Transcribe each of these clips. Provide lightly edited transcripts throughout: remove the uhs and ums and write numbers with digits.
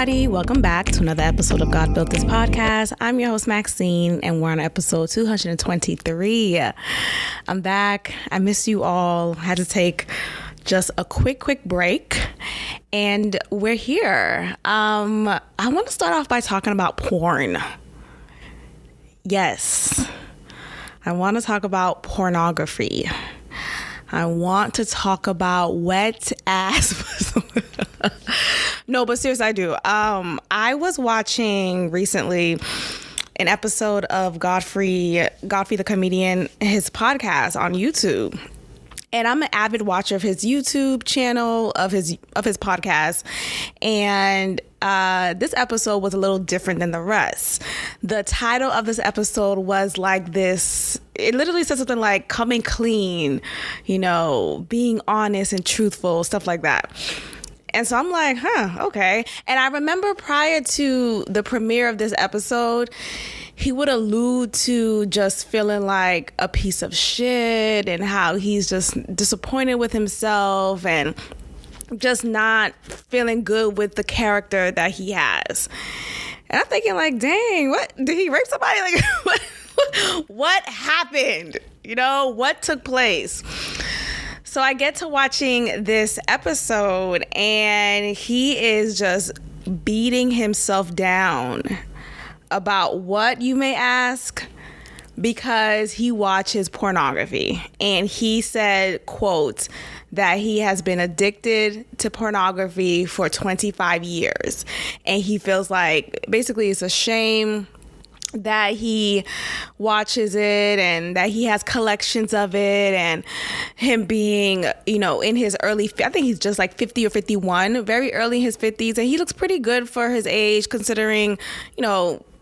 everybody. Welcome back to another episode of God Built This Podcast. I'm your host, Maxine, and we're on episode 223. I'm back. I miss you all. Had to take just a quick break, and we're here. I want to start off by talking about porn. Yes, I want to talk about pornography. I want to talk about wet ass. No, but seriously, I do. I was watching recently an episode of Godfrey the comedian, his podcast on YouTube. And I'm an avid watcher of his YouTube channel, of his podcast. And this episode was a little different than the rest. The title of this episode was like this. It literally said something like coming clean, being honest and truthful, stuff like that. And so I'm like, okay. And I remember prior to the premiere of this episode, he would allude to just feeling like a piece of shit and how he's just disappointed with himself and just not feeling good with the character that he has. And I'm thinking like, dang, what? Did he rape somebody? Like, what happened? What took place? So I get to watching this episode and he is just beating himself down about what, you may ask? Because he watches pornography. And he said, quote, that he has been addicted to pornography for 25 years. And he feels like basically it's a shame that he watches it and that he has collections of it, and him being, in his I think he's just like 50 or 51, very early in his 50s. And he looks pretty good for his age, considering,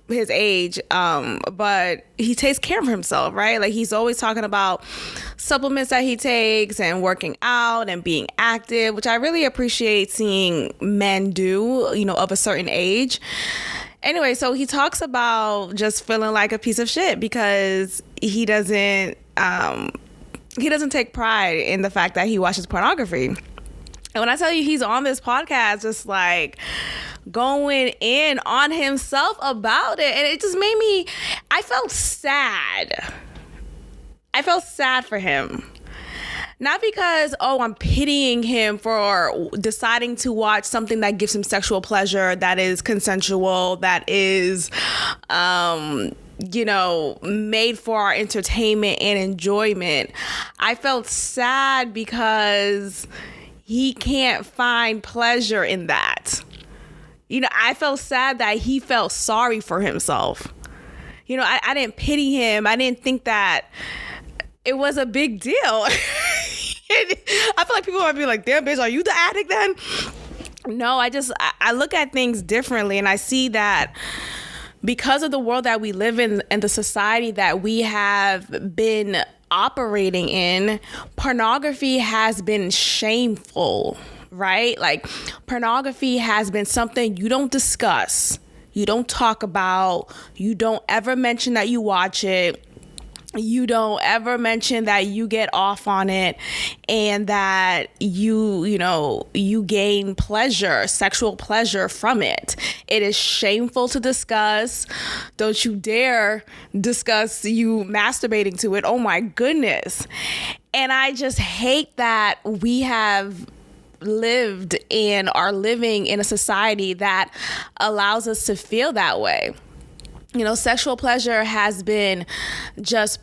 his age, but he takes care of himself, right? Like he's always talking about supplements that he takes and working out and being active, which I really appreciate seeing men do, of a certain age. Anyway, so he talks about just feeling like a piece of shit because he doesn't take pride in the fact that he watches pornography. And when I tell you he's on this podcast, just like going in on himself about it. And it just made I felt sad. I felt sad for him. Not because, I'm pitying him for deciding to watch something that gives him sexual pleasure, that is consensual, that is, made for our entertainment and enjoyment. I felt sad because he can't find pleasure in that. I felt sad that he felt sorry for himself. I didn't pity him. I didn't think that it was a big deal. I feel like people might be like, damn, bitch, are you the addict then? No, I look at things differently, and I see that because of the world that we live in and the society that we have been operating in, pornography has been shameful, right? Like pornography has been something you don't discuss, you don't talk about, you don't ever mention that you watch it. You don't ever mention that you get off on it and that you gain pleasure, sexual pleasure from it. It is shameful to discuss. Don't you dare discuss you masturbating to it. Oh my goodness. And I just hate that we have lived and are living in a society that allows us to feel that way. Sexual pleasure has been just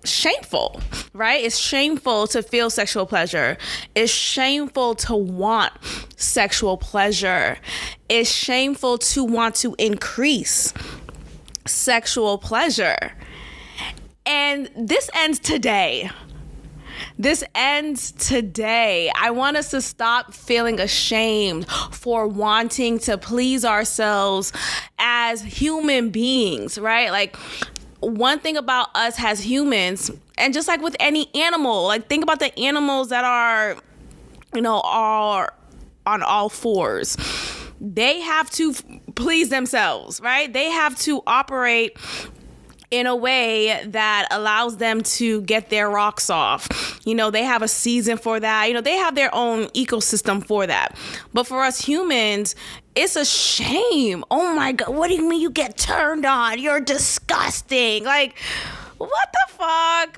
shameful, right? It's shameful to feel sexual pleasure. It's shameful to want sexual pleasure. It's shameful to want to increase sexual pleasure. And this ends today. I want us to stop feeling ashamed for wanting to please ourselves as human beings, right? Like, one thing about us as humans, and just like with any animal, like think about the animals that are on all fours. They have to please themselves, right? They have to operate in a way that allows them to get their rocks off. They have a season for that. They have their own ecosystem for that. But for us humans, it's a shame. Oh my God, what do you mean you get turned on? You're disgusting. Like, what the fuck?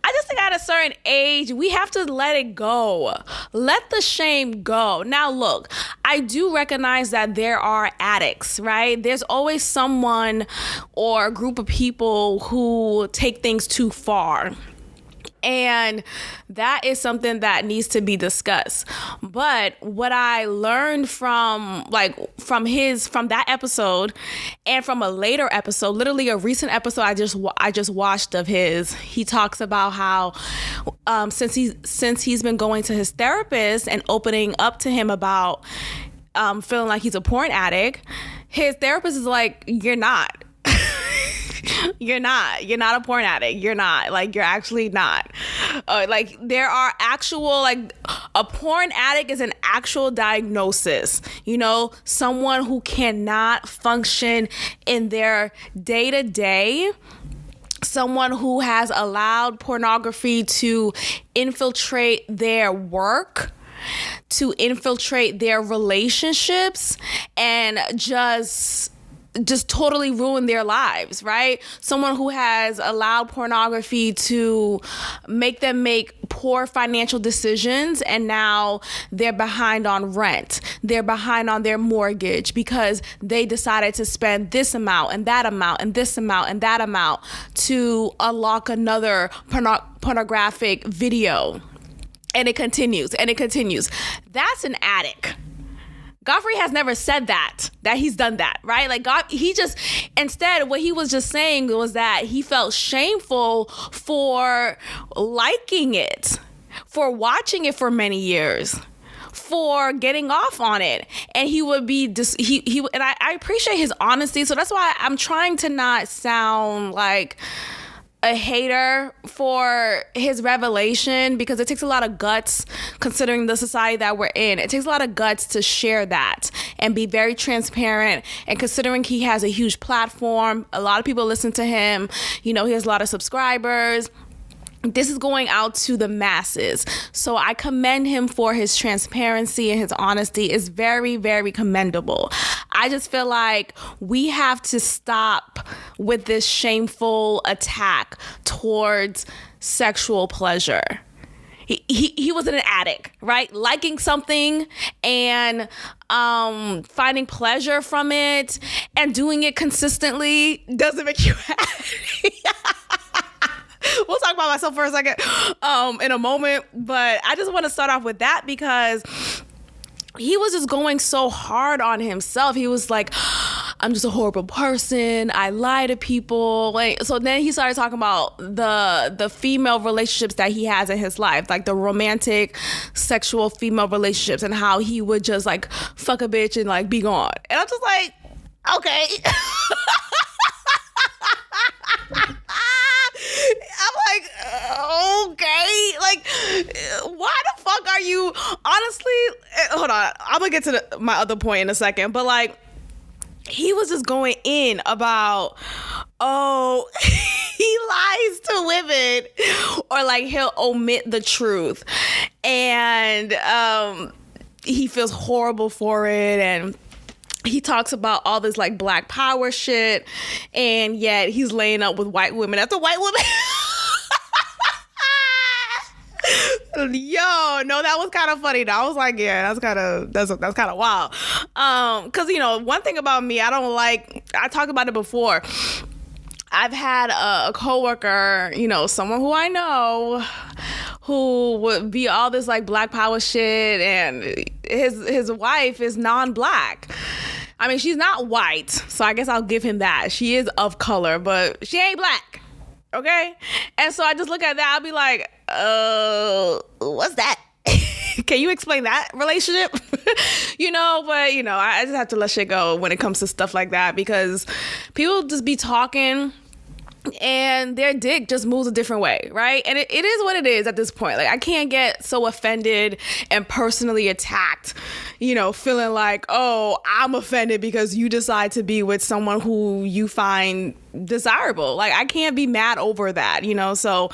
I just think at a certain age, we have to let it go. Let the shame go. Now, look, I do recognize that there are addicts, right? There's always someone or a group of people who take things too far. And that is something that needs to be discussed. But what I learned from that episode and from a later episode, literally a recent episode I just watched of his, he talks about how since he's been going to his therapist and opening up to him about feeling like he's a porn addict, his therapist is like, you're not. You're not a porn addict. You're not. Like, you're actually not. Like, there are actual, like, a porn addict is an actual diagnosis. Someone who cannot function in their day-to-day. Someone who has allowed pornography to infiltrate their work, to infiltrate their relationships, and just totally ruin their lives, right? Someone who has allowed pornography to make them make poor financial decisions, and now they're behind on rent. They're behind on their mortgage because they decided to spend this amount and that amount and this amount and that amount to unlock another pornographic video. And it continues and it continues. That's an addict. Godfrey has never said that he's done that, right? Like, instead, what he was just saying was that he felt shameful for liking it, for watching it for many years, for getting off on it. And he would be, and I appreciate his honesty. So that's why I'm trying to not sound like a hater for his revelation, because it takes a lot of guts, considering the society that we're in. It takes a lot of guts to share that and be very transparent. And considering he has a huge platform, a lot of people listen to him, he has a lot of subscribers. This is going out to the masses. So I commend him for his transparency, and his honesty is very, very commendable. I just feel like we have to stop with this shameful attack towards sexual pleasure. He was an addict, right? Liking something and finding pleasure from it and doing it consistently doesn't make you happy. We'll talk about myself for a second in a moment, but I just want to start off with that because he was just going so hard on himself. He was like, I'm just a horrible person. I lie to people. Like, so then he started talking about the female relationships that he has in his life, like the romantic, sexual female relationships, and how he would just like fuck a bitch and like be gone. And I'm just like, okay. I'm like, okay, like, why the fuck are you, honestly, hold on, I'm gonna get to my other point in a second, but like, he was just going in about, he lies to women, or like he'll omit the truth, and he feels horrible for it, and he talks about all this like black power shit, and yet he's laying up with white women after white women. Yo, no, that was kind of funny though. I was like, yeah, that's kind of wild. Cause one thing about me, I talked about it before. I've had a coworker, someone who I know, who would be all this like black power shit, and his wife is non-black. I mean, she's not white, so I guess I'll give him that. She is of color, but she ain't black. Okay? And so I just look at that, I'll be like, what's that? Can you explain that relationship? I just have to let shit go when it comes to stuff like that, because people just be talking and their dick just moves a different way, right? And it is what it is at this point. Like, I can't get so offended and personally attacked, feeling like, oh, I'm offended because you decide to be with someone who you find desirable. Like, I can't be mad over that, so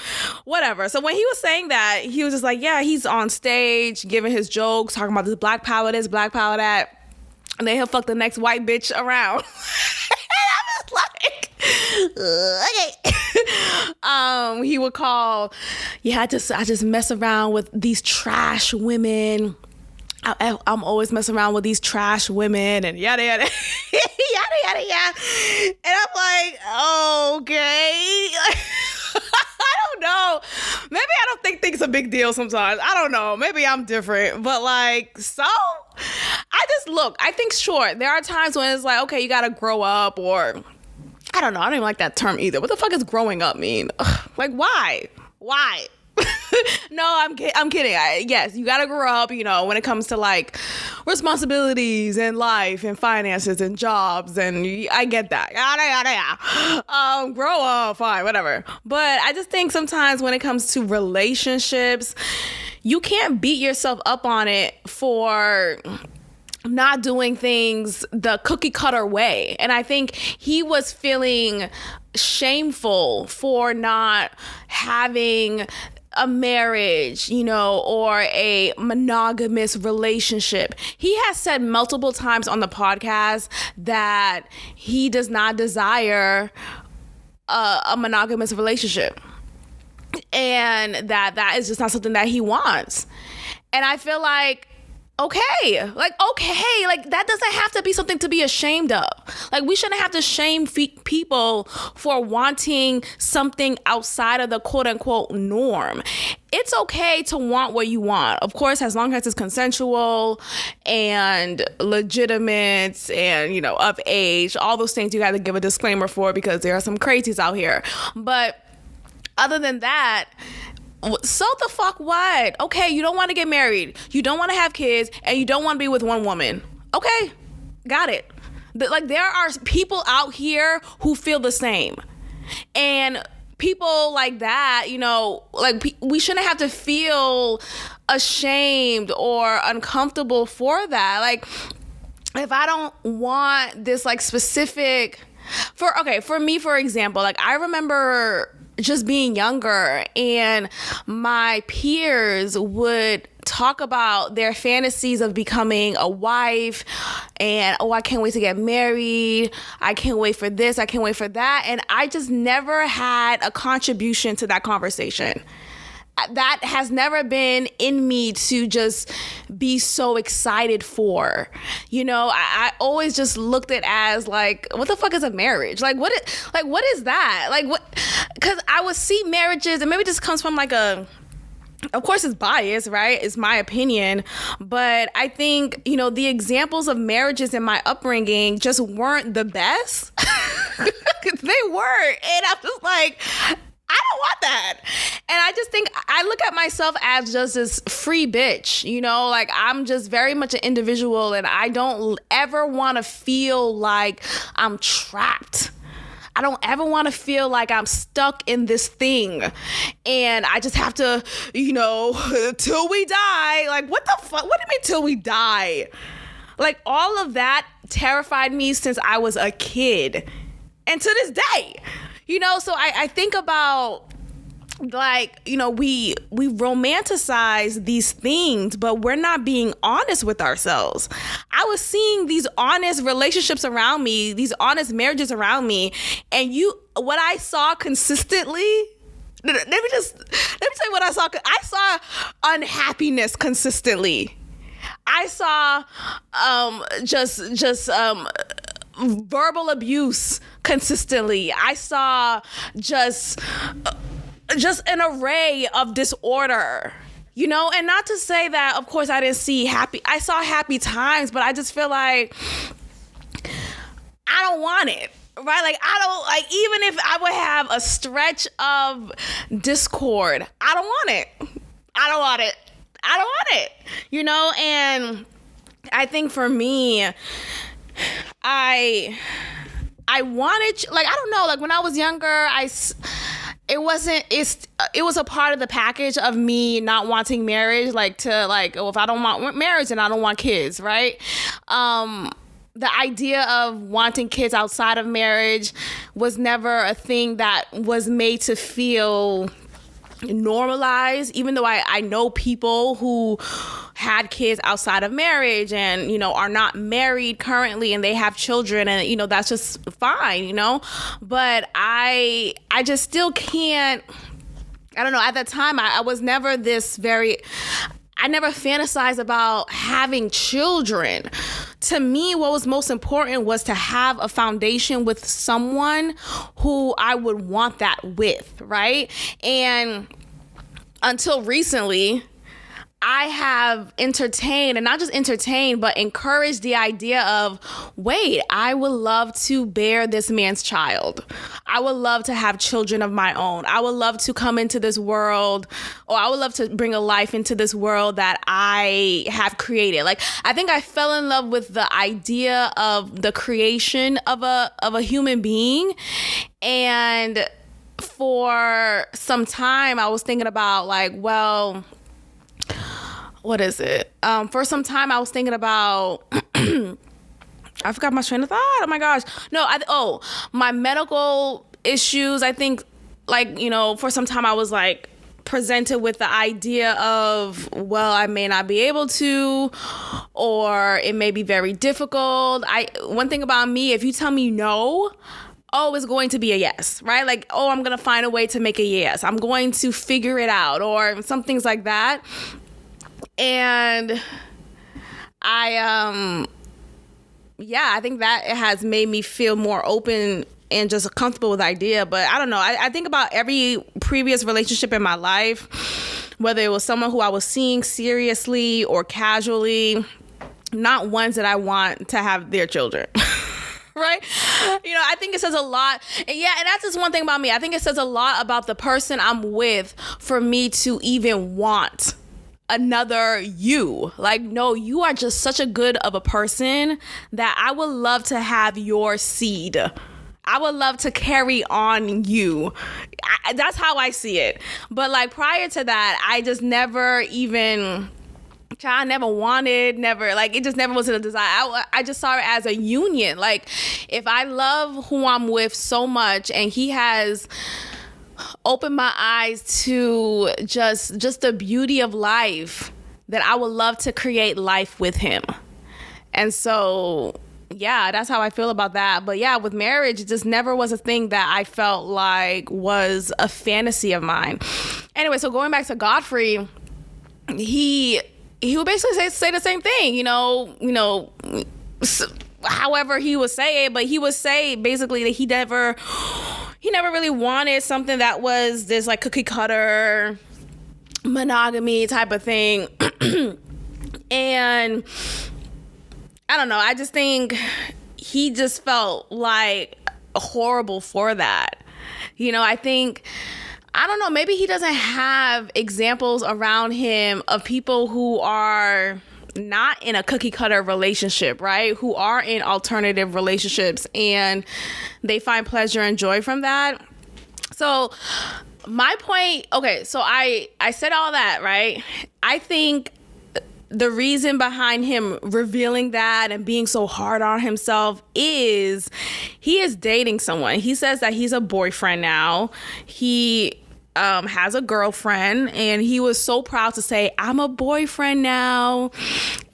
whatever. So when he was saying that, he was just like, yeah, he's on stage giving his jokes, talking about this black power, this black power, that, and then he'll fuck the next white bitch around. And I'm just like, okay. He would call, I just mess around with these trash women. I'm always messing around with these trash women and yada yada yada yada yada. And I'm like, okay. I don't know. Maybe I don't think things a big deal sometimes. I don't know. Maybe I'm different. But so I think sure, there are times when it's like, okay, you gotta grow up, or I don't know. I don't even like that term either. What the fuck does growing up mean? Like, why? No, I'm kidding. Yes, you gotta grow up, when it comes to like responsibilities and life and finances and jobs, and I get that. Yada. Grow up, fine, whatever. But I just think sometimes when it comes to relationships, you can't beat yourself up on it for not doing things the cookie cutter way. And I think he was feeling shameful for not having a marriage, or a monogamous relationship. He has said multiple times on the podcast that he does not desire a monogamous relationship, and that is just not something that he wants. And I feel like, okay, like that doesn't have to be something to be ashamed of. Like, we shouldn't have to shame people for wanting something outside of the quote unquote norm. It's okay to want what you want, of course, as long as it's consensual and legitimate and, of age. All those things you got to give a disclaimer for, because there are some crazies out here. But other than that, so the fuck what? Okay, you don't want to get married, you don't want to have kids, and you don't want to be with one woman. Okay, got it. Like, there are people out here who feel the same. And people like that, we shouldn't have to feel ashamed or uncomfortable for that. Like, if I don't want this like specific, for me, for example, like, I remember just being younger, and my peers would talk about their fantasies of becoming a wife, and I can't wait to get married, I can't wait for this, I can't wait for that, and I just never had a contribution to that conversation. That has never been in me to just be so excited for. I always just looked at it as like, what the fuck is a marriage? Like, what is that? Like, what? Because I would see marriages, and maybe this comes from like of course it's biased, right? It's my opinion. But I think, the examples of marriages in my upbringing just weren't the best. They weren't. And I'm just like, I don't want that. And I just think I look at myself as just this free bitch, like, I'm just very much an individual, and I don't ever want to feel like I'm trapped. I don't ever want to feel like I'm stuck in this thing and I just have to, till we die. Like, what the fuck? What do you mean till we die? Like, all of that terrified me since I was a kid, and to this day. So I think about, like, we romanticize these things, but we're not being honest with ourselves. I was seeing these honest relationships around me, these honest marriages around me, and what I saw consistently, let me tell you what I saw. I saw unhappiness consistently. I saw just verbal abuse consistently. I saw just an array of disorder, and not to say that, of course, I saw happy times, but I just feel like I don't want it, right? Like, I don't, like, even if I would have a stretch of discord, I don't want it. And I think for me, I I wanted, like, I don't know, like when I was younger, it was a part of the package of me not wanting marriage, like to like, oh, if I don't want marriage, then I don't want kids, right? The idea of wanting kids outside of marriage was never a thing that was made to feel normalized, even though I know people who had kids outside of marriage and, you know, are not married currently and they have children, and, you know, that's just fine, you know, but I just still can't, I don't know, at that time I was never I never fantasized about having children. To me, what was most important was to have a foundation with someone who I would want that with, right? And until recently, I have entertained, and not just entertained, but encouraged the idea of, wait, I would love to bear this man's child. I would love to have children of my own. I would love to come into this world, or I would love to bring a life into this world that I have created. Like, I think I fell in love with the idea of the creation of a human being. And for some time, I was thinking about, like, well, what is it? For some time, I was thinking about, I forgot my train of thought. Oh my gosh. No, my medical issues. I think, like, you know, for some time I was like presented with the idea of, well, I may not be able to, or it may be very difficult. One thing about me, if you tell me no, it's going to be a yes, right? Like, I'm going to find a way to make a yes. I'm going to figure it out, or some things like that. And I think that it has made me feel more open and just comfortable with the idea. But I don't know. I think about every previous relationship in my life, whether it was someone who I was seeing seriously or casually, not ones that I want to have their children. Right? You know, I think it says a lot. And that's just one thing about me. I think it says a lot about the person I'm with for me to even want another you. Like, no, you are just such a good of a person that I would love to have your seed. I would love to carry on you. That's how I see it. But like prior to that, I just never even, I never wanted, never, like, it just never was a desire. I just saw it as a union. Like, if I love who I'm with so much and he has opened my eyes to just the beauty of life, that I would love to create life with him. And so, yeah, that's how I feel about that. But yeah, with marriage, it just never was a thing that I felt like was a fantasy of mine. Anyway, so going back to Godfrey, he would basically say the same thing, you know, however he would say it, but he would say basically that he never really wanted something that was this like cookie cutter monogamy type of thing. And I don't know, I just think he just felt like horrible for that. You know, I don't know, maybe he doesn't have examples around him of people who are not in a cookie cutter relationship, right? Who are in alternative relationships and they find pleasure and joy from that. So my point, okay, so I said all that, right? I think the reason behind him revealing that and being so hard on himself is he is dating someone. He says that he's a boyfriend now. He has a girlfriend, and he was so proud to say, I'm a boyfriend now.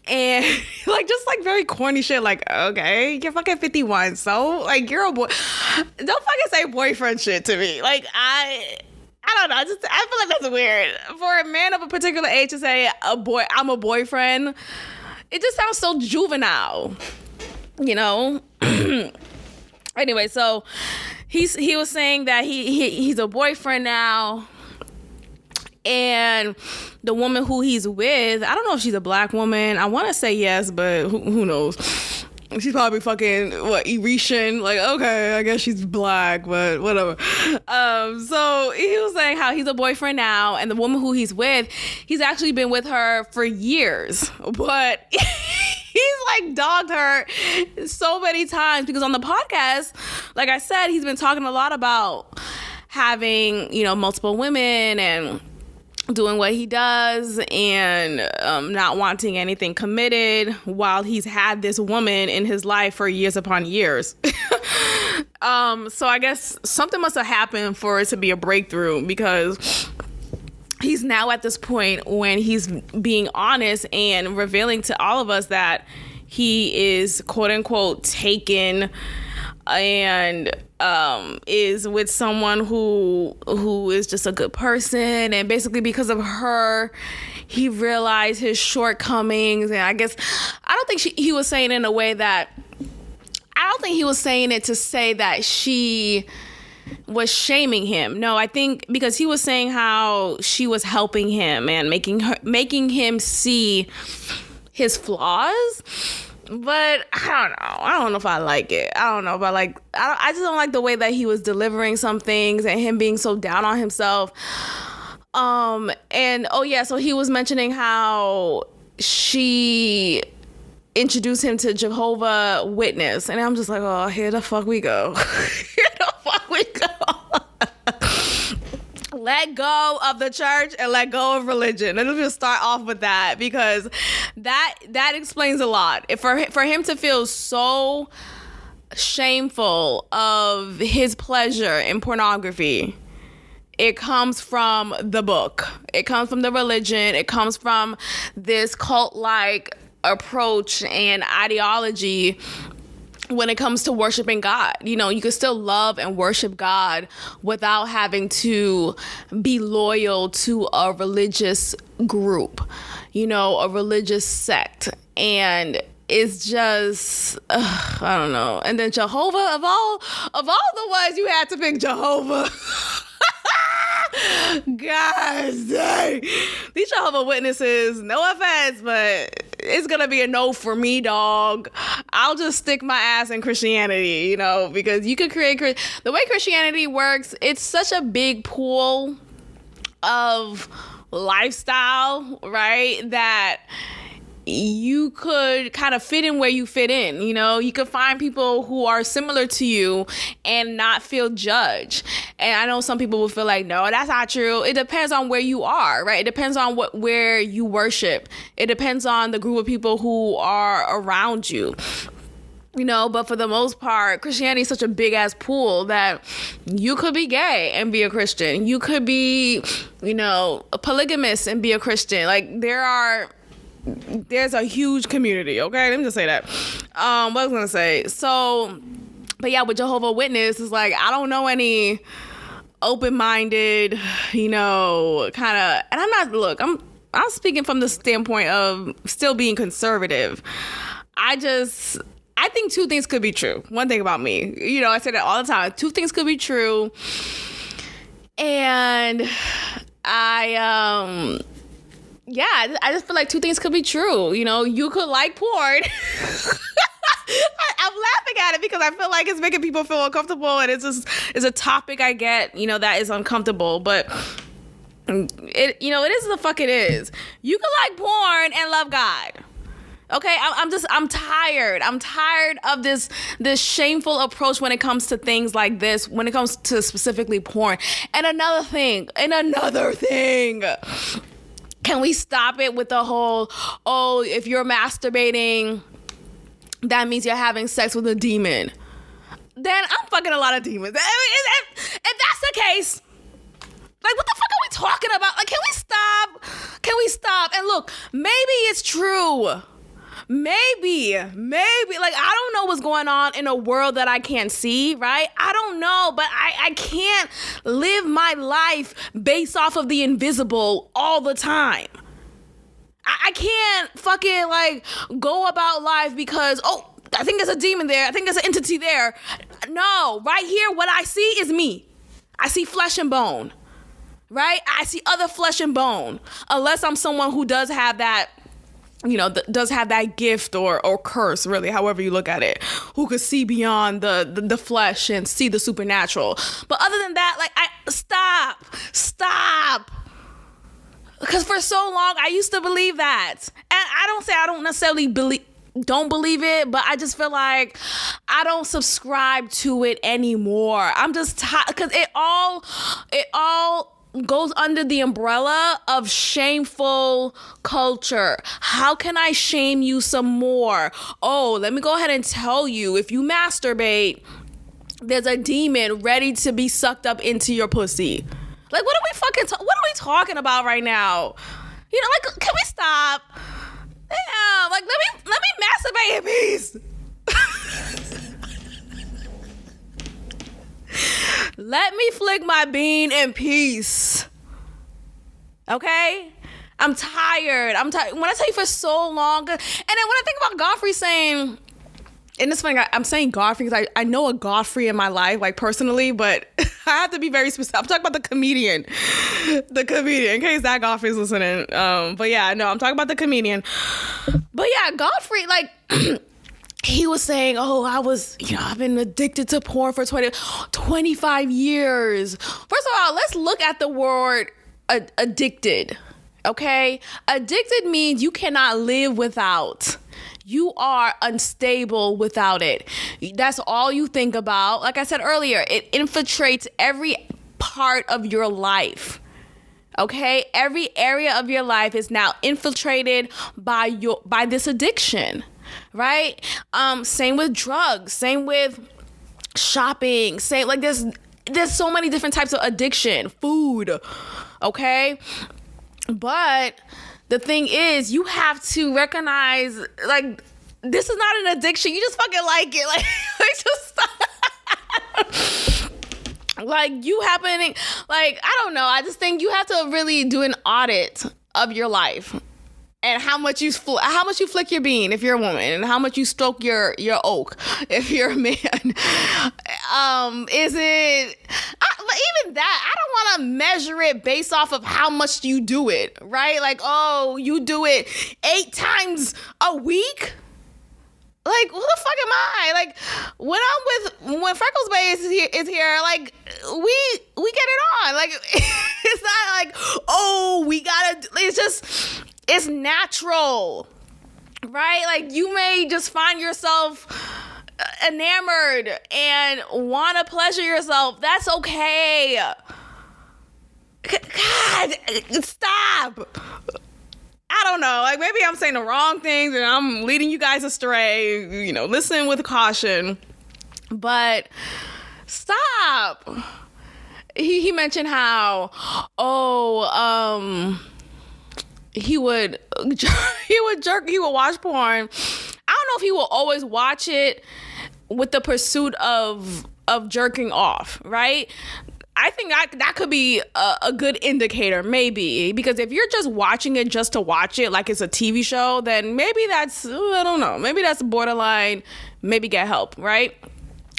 And like, just like very corny shit, like, okay, you're fucking 51, so like, you're a boy. Don't fucking say boyfriend shit to me. Like, I don't know, I feel like that's weird for a man of a particular age to say I'm a boyfriend. It just sounds so juvenile, you know. Anyway, so he was saying that he's a boyfriend now, and the woman who he's with, I don't know if she's a black woman. I want to say yes, but who knows? She's probably fucking Erishan. Like, okay, I guess she's black, but whatever. So he was saying how he's a boyfriend now, and the woman who he's with, he's actually been with her for years, but like dogged her so many times because on the podcast, like I said, he's been talking a lot about having, multiple women and doing what he does and not wanting anything committed while he's had this woman in his life for years upon years. So I guess something must have happened for it to be a breakthrough, because he's now at this point when he's being honest and revealing to all of us that he is quote unquote taken and is with someone who is just a good person, and basically because of her he realized his shortcomings. And I guess I don't think he was saying it in a way that, I don't think he was saying it to say that she was shaming him. No, I think because he was saying how she was helping him and making him see his flaws. But I don't know if I like it. I don't know if I just don't like the way that he was delivering some things and him being so down on himself. So he was mentioning how she introduced him to Jehovah Witness, and I'm just like, oh, here the fuck we go. Here the fuck we go. Let go of the church and let go of religion. Let's just start off with that, because that explains a lot. For him to feel so shameful of his pleasure in pornography, it comes from the book. It comes from the religion. It comes from this cult-like approach and ideology when it comes to worshiping God. You can still love and worship God without having to be loyal to a religious group, a religious sect. And it's just, I don't know. And then Jehovah, of all the ones you had to pick Jehovah. God dang. These Jehovah Witnesses, no offense, but it's gonna be a no for me, dog. I'll just stick my ass in Christianity, because you could create the way Christianity works. It's such a big pool of lifestyle, right? That you could kind of fit in where you fit in. You could find people who are similar to you and not feel judged. And I know some people will feel like, no, that's not true. It depends on where you are, right? It depends on where you worship. It depends on the group of people who are around you. But for the most part, Christianity is such a big ass pool that you could be gay and be a Christian. You could be, a polygamist and be a Christian. Like, there's a huge community, okay? Let me just say that. What I was gonna say. So, but yeah, with Jehovah Witness, it's like, I don't know any open-minded, kind of, and I'm speaking from the standpoint of still being conservative. I think two things could be true. One thing about me, I say that all the time. Two things could be true. And I just feel like two things could be true. You could like porn. I'm laughing at it because I feel like it's making people feel uncomfortable, and it's a topic I get, that is uncomfortable. But it is the fuck it is. You could like porn and love God. Okay, I'm tired. I'm tired of this shameful approach when it comes to things like this, when it comes to specifically porn. And another thing. Can we stop it with the whole, if you're masturbating, that means you're having sex with a demon? Then I'm fucking a lot of demons. If that's the case, like, what the fuck are we talking about? Like, can we stop? And look, maybe it's true. Maybe, like, I don't know what's going on in a world that I can't see, right? I don't know, but I can't live my life based off of the invisible all the time. I can't fucking, like, go about life because, I think there's a demon there. I think there's an entity there. No, right here, what I see is me. I see flesh and bone, right? I see other flesh and bone, unless I'm someone who does have that, does have that gift or curse, really, however you look at it, who could see beyond the flesh and see the supernatural. But other than that, like, stop. Because for so long, I used to believe that. And I don't necessarily believe don't believe it, but I just feel like I don't subscribe to it anymore. I'm just tired because it all goes under the umbrella of shameful culture. How can I shame you some more? Oh, let me go ahead and tell you, if you masturbate, there's a demon ready to be sucked up into your pussy. Like, what are we talking about right now? You know, like, can we stop? Damn, like, let me masturbate in peace. Let me flick my bean in peace. Okay? I'm tired. When I tell you for so long, and then when I think about Godfrey saying, and it's funny, I'm saying Godfrey because I know a Godfrey in my life, like personally, but I have to be very specific. I'm talking about the comedian, in case that Godfrey's listening. But yeah, no, I'm talking about the comedian. But yeah, Godfrey, like, he was saying, oh, I've been addicted to porn for 25 years. First of all, let's look at the word addicted, okay? Addicted means you cannot live without. You are unstable without it. That's all you think about. Like I said earlier, it infiltrates every part of your life. Okay? Every area of your life is now infiltrated by this addiction, right? Same with drugs, same with shopping, same, like there's so many different types of addiction, food, okay? But the thing is, you have to recognize, like, this is not an addiction. You just fucking like it. Like just like you happening. Like, I don't know. I just think you have to really do an audit of your life and how much you flick your bean if you're a woman, and how much you stroke your oak if you're a man. Is it? But even that, I don't want to measure it based off of how much you do it, right? Like, oh, you do it 8 times a week. Like, who the fuck am I? Like, when Freckles Bay is here, like, we get it on. Like, it's not like, oh, we gotta. It's just, it's natural, right? Like, you may just find yourself enamored and want to pleasure yourself. That's okay. God, stop. I don't know. Like, maybe I'm saying the wrong things and I'm leading you guys astray. You know, listen with caution. But stop. He mentioned how, he would watch porn. I don't know if he will always watch it with the pursuit of jerking off, right? I think that could be a good indicator, maybe, because if you're just watching it just to watch it like it's a TV show, then maybe that's, I don't know, maybe that's borderline, maybe get help, right?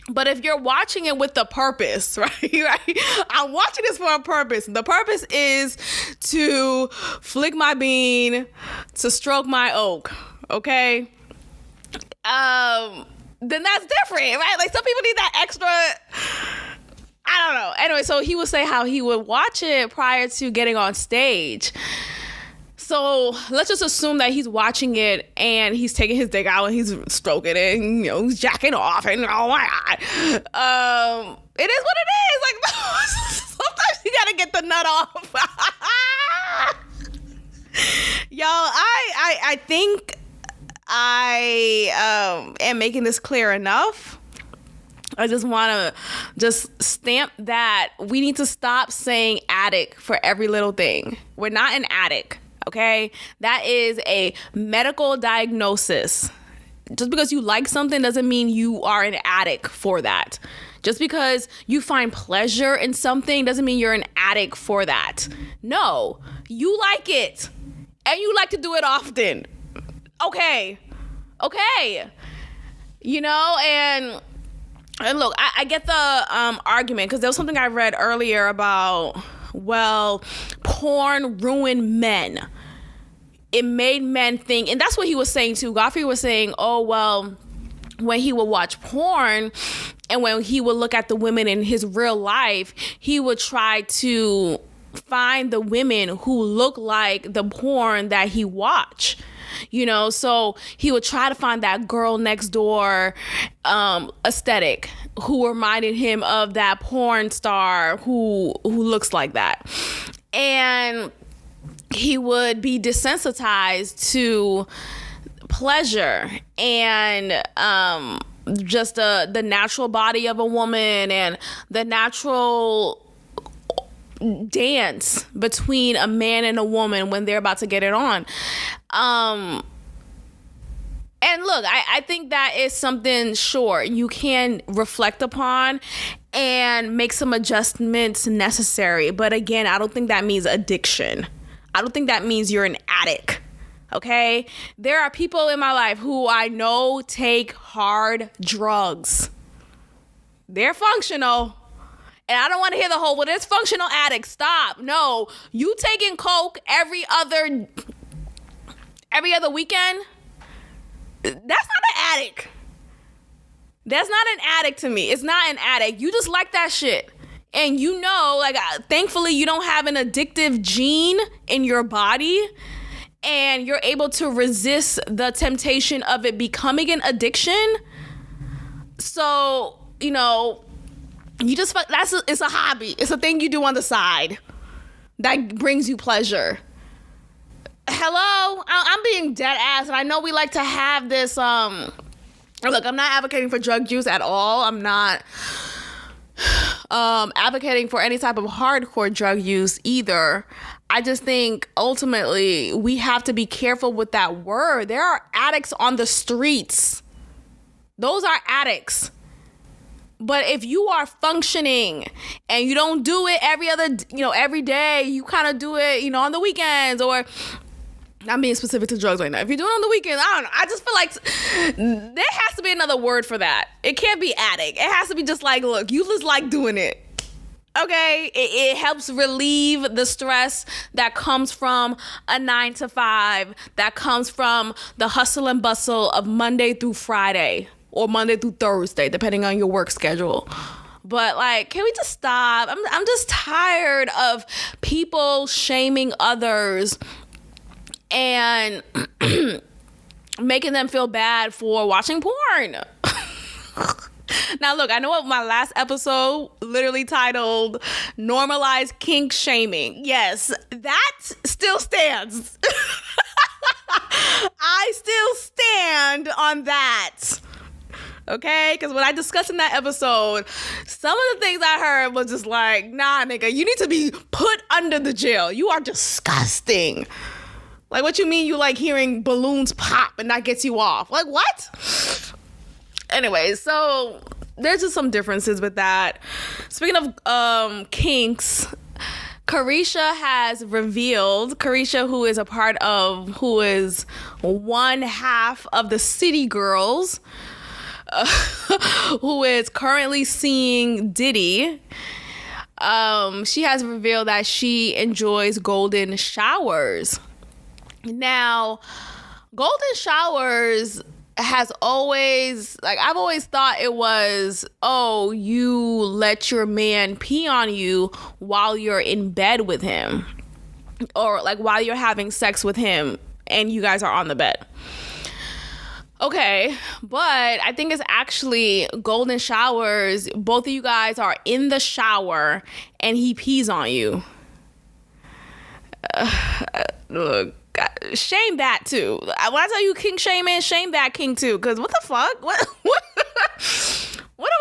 But if you're watching it with the purpose, right? I'm watching this for a purpose. The purpose is to flick my bean, to stroke my oak, okay? Then that's different, right? Like, some people need that extra, I don't know. Anyway, so he would say how he would watch it prior to getting on stage. So let's just assume that he's watching it and he's taking his dick out and he's stroking it and, you know, he's jacking off and, oh my God. It is what it is. Like, sometimes you gotta get the nut off. Yo, I think I am making this clear enough. I just want to just stamp that we need to stop saying addict for every little thing. We're not an addict, okay? That is a medical diagnosis. Just because you like something doesn't mean you are an addict for that. Just because you find pleasure in something doesn't mean you're an addict for that. No, you like it and you like to do it often. Okay. You know, and look, I get the argument, because there was something I read earlier about, well, porn ruined men. It made men think, and that's what he was saying too. Godfrey was saying, oh, well, when he would watch porn and when he would look at the women in his real life, he would try to find the women who look like the porn that he watched. So he would try to find that girl next door aesthetic who reminded him of that porn star who looks like that. And he would be desensitized to pleasure and just the natural body of a woman and the natural dance between a man and a woman when they're about to get it on. And look, I think that is something, sure, you can reflect upon and make some adjustments necessary. But again, I don't think that means addiction. I don't think that means you're an addict. Okay? There are people in my life who I know take hard drugs. They're functional. And I don't want to hear the whole, well, there's functional addicts. Stop. No. You taking coke every other weekend? That's not an addict. That's not an addict to me. It's not an addict. You just like that shit. And thankfully you don't have an addictive gene in your body, and you're able to resist the temptation of it becoming an addiction. So, it's a hobby. It's a thing you do on the side that brings you pleasure. Hello? I'm being dead ass, and I know we like to have this, look, I'm not advocating for drug use at all. I'm not advocating for any type of hardcore drug use either. I just think ultimately we have to be careful with that word. There are addicts on the streets. Those are addicts. But if you are functioning and you don't do it every day, you kind of do it, on the weekends, or I'm being specific to drugs right now. If you're doing it on the weekends, I don't know. I just feel like there has to be another word for that. It can't be addict. It has to be just like, look, you just like doing it. Okay? It helps relieve the stress that comes from a 9 to 5, that comes from the hustle and bustle of Monday through Friday or Monday through Thursday, depending on your work schedule. But can we just stop? I'm just tired of people shaming others and making them feel bad for watching porn. Now, look, I know what my last episode literally titled Normalize Kink Shaming. Yes, that still stands. I still stand on that. Okay? Because when I discussed in that episode, some of the things I heard was just like, nah, nigga, you need to be put under the jail. You are disgusting. Like, what you mean you like hearing balloons pop and that gets you off? Like, what? Anyway, so there's just some differences with that. Speaking of kinks, Carisha, who is one half of the City Girls, who is currently seeing Diddy. She has revealed that she enjoys golden showers. Now, golden showers has always, I've always thought it was, oh, you let your man pee on you while you're in bed with him, or while you're having sex with him and you guys are on the bed. Okay, but I think it's actually golden showers. Both of you guys are in the shower and he pees on you. Look, shame that too. When I tell you kink shaming, shame that kink too. Because what the fuck? What are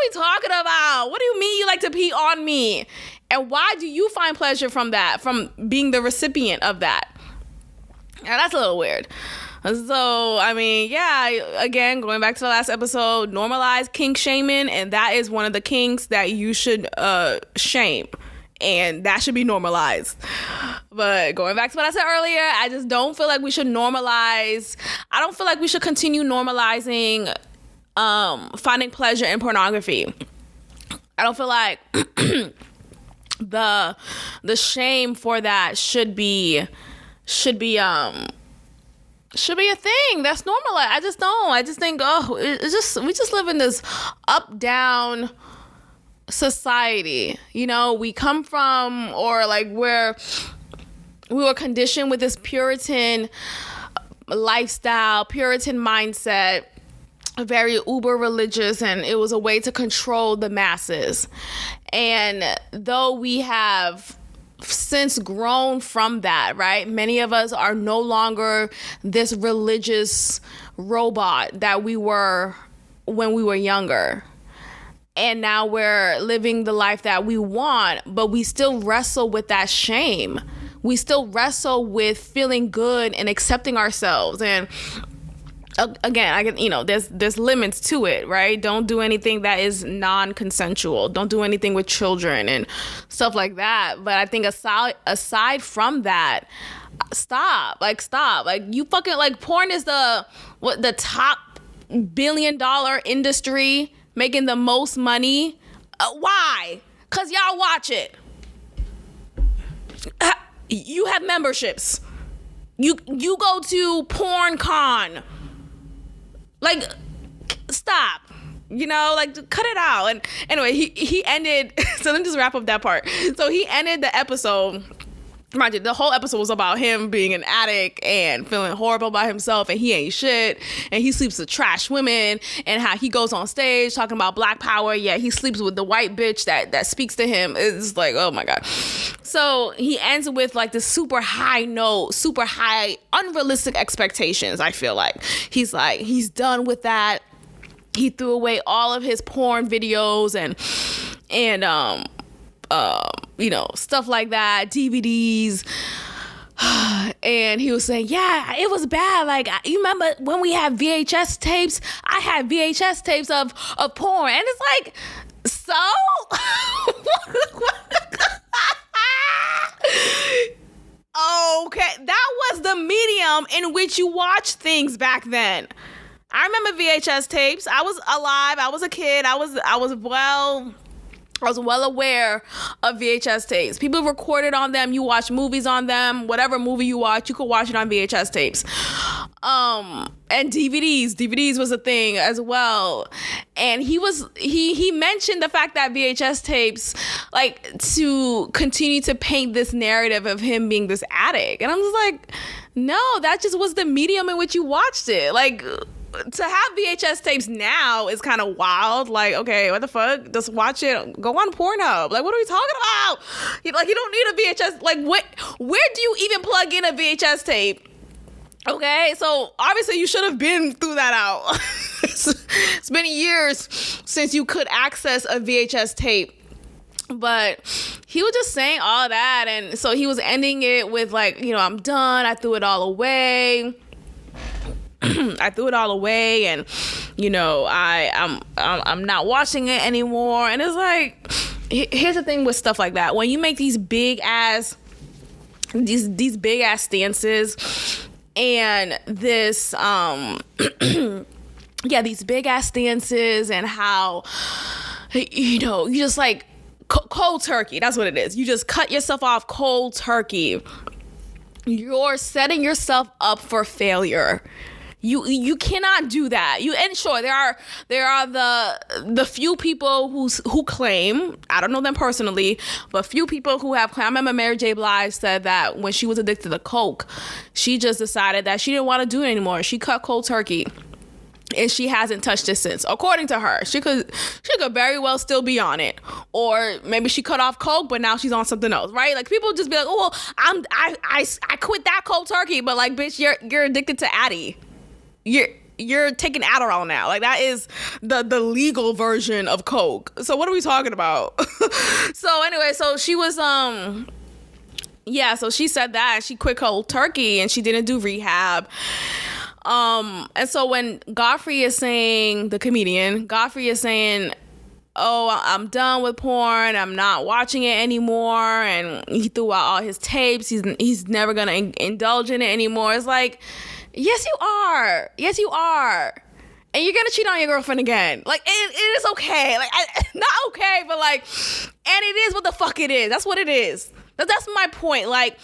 we talking about? What do you mean you like to pee on me? And why do you find pleasure from that, from being the recipient of that? Now, that's a little weird. So, I mean, yeah, again, going back to the last episode, normalize kink shaming, and that is one of the kinks that you should shame, and that should be normalized. But going back to what I said earlier, I just don't feel like we should normalize. I don't feel like we should continue normalizing finding pleasure in pornography. I don't feel like the shame for that should be a thing that's normal. I just don't. I just think, we just live in this up down society. We come from, or where we were conditioned with this Puritan lifestyle, Puritan mindset, very uber religious, and it was a way to control the masses. And though we have since grown from that, right? Many of us are no longer this religious robot that we were when we were younger. And now we're living the life that we want, but we still wrestle with that shame. We still wrestle with feeling good and accepting ourselves. And again, there's limits to it, right? Don't do anything that is non-consensual. Don't do anything with children and stuff like that. But I think aside from that, stop. Like, you fucking, like, porn is the top $1 billion industry, making the most money. Why? Because y'all watch it. You have memberships. You go to PornCon. Like, stop. Like, cut it out. And anyway, he ended. So let me just wrap up that part. So he ended the episode. Mind you, the whole episode was about him being an addict and feeling horrible about himself, and he ain't shit, and he sleeps with trash women, and how he goes on stage talking about black power, yet he sleeps with the white bitch that speaks to him. It's like, oh my God. So he ends with like this super high note, super high, unrealistic expectations, I feel like. He's done with that. He threw away all of his porn videos and stuff like that, DVDs. And he was saying, yeah, it was bad. Like, you remember when we had VHS tapes? I had VHS tapes of porn. And it's like, so? Okay, that was the medium in which you watched things back then. I remember VHS tapes. I was alive. I was a kid. I was well aware of VHS tapes. People recorded on them. You watch movies on them. Whatever movie you watch, you could watch it on VHS tapes. And DVDs. DVDs was a thing as well. And he mentioned the fact that VHS tapes, like, to continue to paint this narrative of him being this addict. And I'm just like, no, that just was the medium in which you watched it. Like, to have VHS tapes now is kind of wild. Like, okay, what the fuck? Just watch it. Go on Pornhub. Like, what are we talking about? You don't need a VHS. Like, where do you even plug in a VHS tape? Okay, so obviously you should have been through that out. It's been years since you could access a VHS tape. But he was just saying all that, and so he was ending it with like, I'm done. I threw it all away. I threw it all away, and I'm not watching it anymore. And it's like, here's the thing with stuff like that: when you make these big ass stances, and this these big ass stances, and how you just like cold turkey. That's what it is. You just cut yourself off cold turkey. You're setting yourself up for failure. You cannot do that. And sure, there are the few people who claim, I don't know them personally, but few people who have. I remember Mary J. Blige said that when she was addicted to coke, she just decided that she didn't want to do it anymore. She cut cold turkey, and she hasn't touched it since. According to her, she could very well still be on it, or maybe she cut off coke, but now she's on something else, right? Like, people just be like, oh, well, I quit that cold turkey, but like, bitch, you're addicted to Addy. You're taking Adderall now. Like, that is the legal version of coke. So what are we talking about? So anyway, so she was so she said that she quit cold turkey and she didn't do rehab. And so when Godfrey is saying, the comedian, Godfrey is saying, oh, I'm done with porn, I'm not watching it anymore, and he threw out all his tapes, he's never gonna indulge in it anymore. It's like, yes, you are. Yes, you are. And you're going to cheat on your girlfriend again. Like, it is okay. Like, not okay, but like, and it is what the fuck it is. That's what it is. That's my point. Like,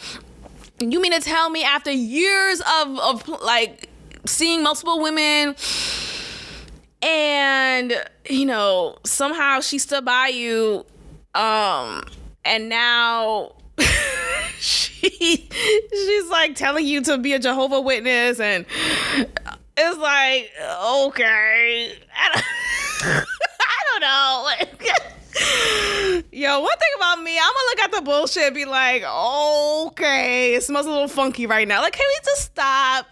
you mean to tell me after years of like seeing multiple women, and, somehow she stood by you, and now she's like telling you to be a Jehovah Witness, and it's like, okay, I don't know. Yo, one thing about me, I'm gonna look at the bullshit and be like, okay, it smells a little funky right now. Like, can we just stop?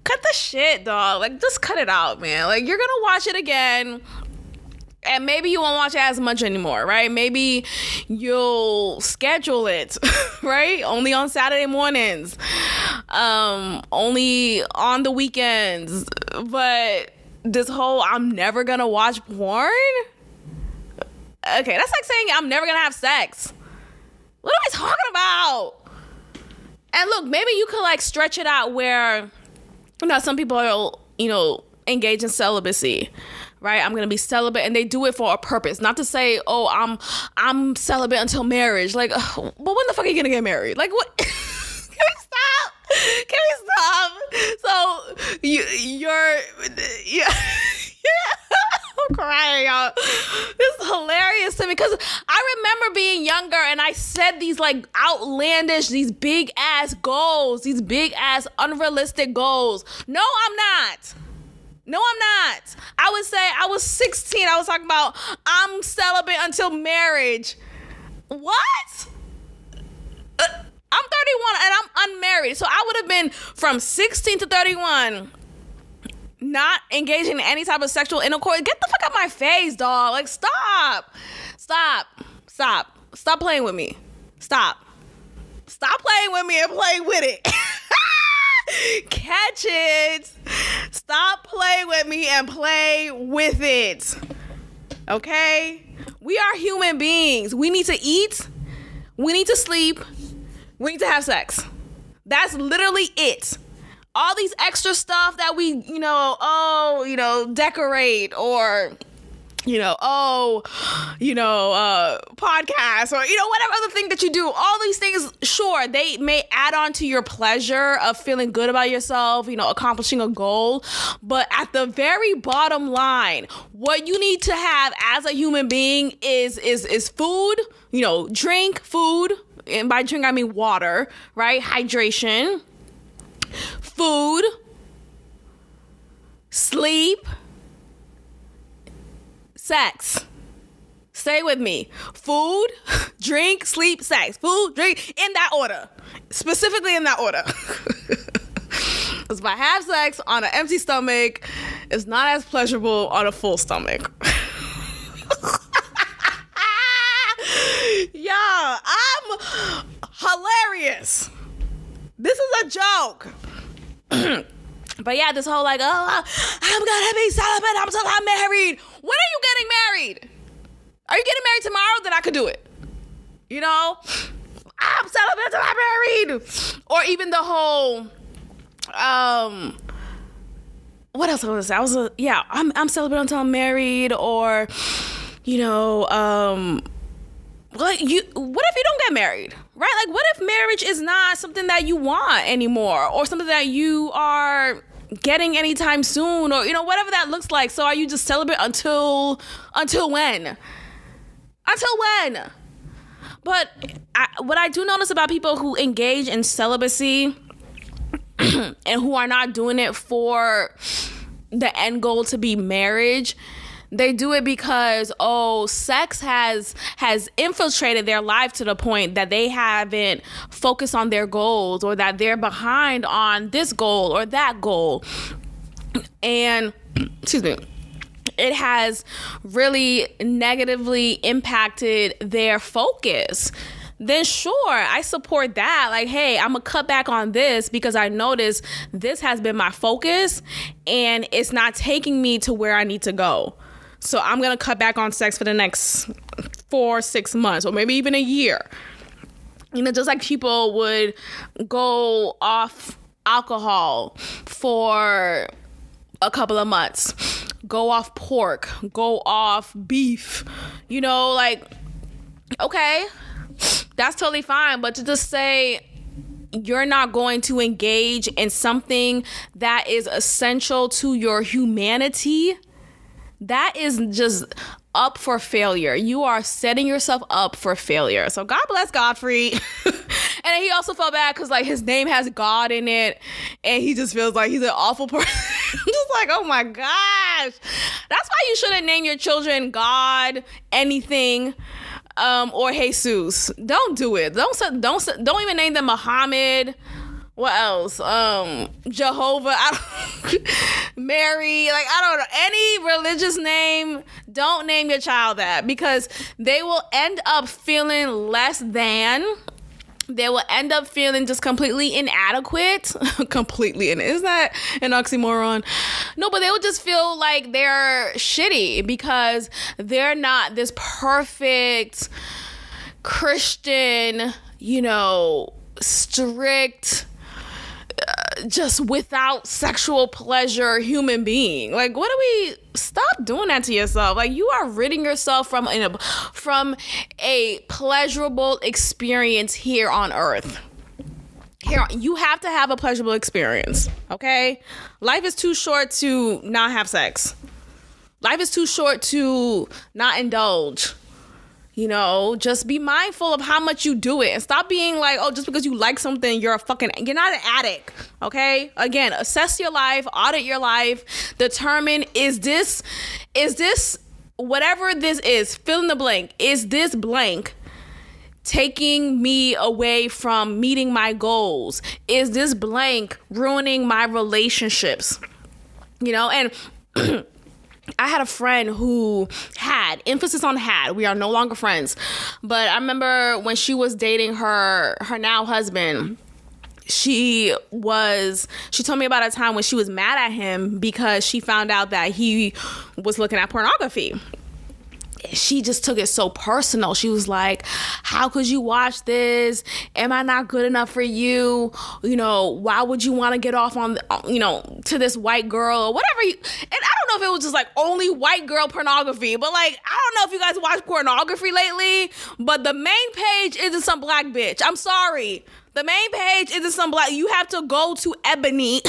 Cut the shit, dog. Like, just cut it out, man. Like, you're gonna watch it again, and maybe you won't watch it as much anymore, right? Maybe you'll schedule it, right? Only on Saturday mornings, only on the weekends. But this whole I'm never gonna watch porn? Okay, that's like saying I'm never gonna have sex. What am I talking about? And look, maybe you could like stretch it out where, you know, some people are, you know, engage in celibacy, right? I'm going to be celibate, and they do it for a purpose. Not to say, oh, I'm celibate until marriage. Like, but when the fuck are you going to get married? Like, what? Can we stop? Can we stop? So you're I'm crying, y'all. This is hilarious to me because I remember being younger and I said these like outlandish, these big ass goals, these big ass unrealistic goals. No, I'm not. I would say I was 16. I was talking about I'm celibate until marriage. What? I'm 31 and I'm unmarried. So I would have been from 16 to 31 not engaging in any type of sexual intercourse. Get the fuck out my face, dog. Like, stop playing with me. Stop playing with me and play with it. Catch it. Stop playing with me and play with it. Okay? We are human beings. We need to eat. We need to sleep. We need to have sex. That's literally it. All these extra stuff that we, decorate or, podcasts or, whatever other thing that you do, all these things, sure, they may add on to your pleasure of feeling good about yourself, accomplishing a goal. But at the very bottom line, what you need to have as a human being is food, drink, food. And by drink, I mean water, right? Hydration. Food, sleep, sex. Stay with me. Food, drink, sleep, sex. Food, drink, in that order. Specifically in that order. Because if I have sex on an empty stomach, it's not as pleasurable on a full stomach. Yo, I'm hilarious. This is a joke. But yeah, this whole like, I'm gonna be celibate until I'm married. When are you getting married? Are you getting married tomorrow? Then I could do it. I'm celibate until I'm married. Or even the whole, what else was I I'm celibate until I'm married. Or, what if you don't get married, right? Like, what if marriage is not something that you want anymore, or something that you are getting anytime soon, or whatever that looks like? So are you just celibate until when? Until when? But what I do notice about people who engage in celibacy and who are not doing it for the end goal to be marriage, they do it because, sex has infiltrated their life to the point that they haven't focused on their goals, or that they're behind on this goal or that goal. And, it has really negatively impacted their focus. Then sure, I support that. Like, hey, I'm gonna cut back on this because I notice this has been my focus and it's not taking me to where I need to go. So I'm going to cut back on sex for the next 4-6 months, or maybe even a year. Just like people would go off alcohol for a couple of months, go off pork, go off beef, okay, that's totally fine. But to just say you're not going to engage in something that is essential to your humanity, that is just up for failure. You are setting yourself up for failure. So God bless Godfrey. And then he also felt bad because like his name has God in it, and he just feels like he's an awful person. Just like, oh my gosh, that's why you shouldn't name your children God, anything, or Jesus. Don't do it. Don't even name them Muhammad. What else? Jehovah, Mary, like, I don't know, any religious name. Don't name your child that, because they will end up feeling less than. They will end up feeling just completely inadequate. Isn't that an oxymoron? No, but they will just feel like they're shitty because they're not this perfect Christian, strict, just without sexual pleasure human being. Like, what do we stop doing that to yourself? Like, you are ridding yourself from a pleasurable experience here on earth. You have to have a pleasurable experience, okay? Life is too short to not have sex. Life is too short to not indulge. Just be mindful of how much you do it, and stop being like, oh, just because you like something, you're not an addict. Okay? Again, assess your life, audit your life, determine, is this whatever this is, fill in the blank, is this blank taking me away from meeting my goals? Is this blank ruining my relationships? And I had a friend who had, emphasis on had, we are no longer friends, but I remember when she was dating her now husband, she told me about a time when she was mad at him because she found out that he was looking at pornography. She just took it so personal. She was like, how could you watch this? Am I not good enough for you? Why would you want to get off on, to this white girl or whatever? And I don't know if it was just like only white girl pornography, but like, I don't know if you guys watch pornography lately, but the main page isn't some black bitch. I'm sorry. The main page isn't some black. You have to go to Ebony.